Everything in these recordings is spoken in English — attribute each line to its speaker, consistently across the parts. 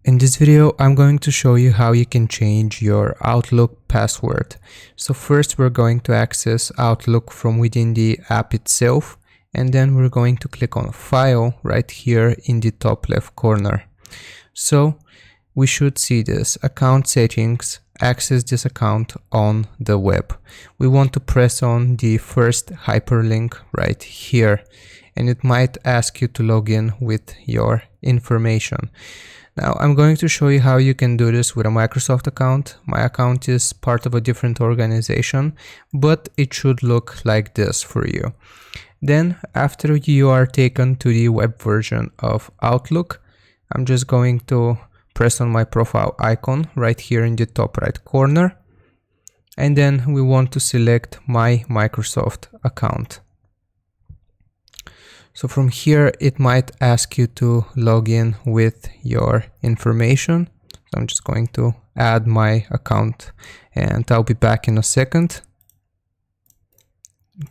Speaker 1: In this video, I'm going to show you how you can change your Outlook password. So first we're going to access Outlook from within the app itself, and then we're going to click on File right here in the top left corner. So we should see this account settings, access this account on the web. We want to press on the first hyperlink right here, and it might ask you to log in with your information. Now I'm going to show you how you can do this with a Microsoft account. My account is part of a different organization, but it should look like this for you. Then after you are taken to the web version of Outlook, I'm just going to press on my profile icon right here in the top right corner. And then we want to select my Microsoft account. So from here, it might ask you to log in with your information. So I'm just going to add my account and I'll be back in a second.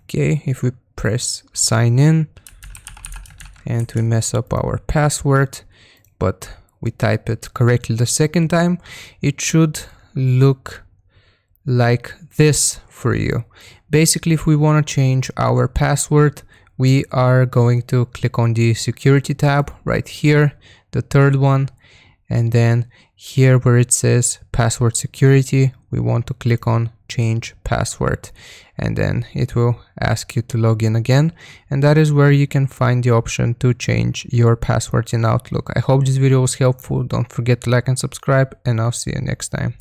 Speaker 1: Okay, if we press sign in and we mess up our password, but we type it correctly the second time, it should look like this for you. Basically, if we want to change our password, we are going to click on the security tab right here, the third one, and then here where it says password security, we want to click on change password, and then it will ask you to log in again, and that is where you can find the option to change your password in Outlook. I hope this video was helpful. Don't forget to like and subscribe, and I'll see you next time.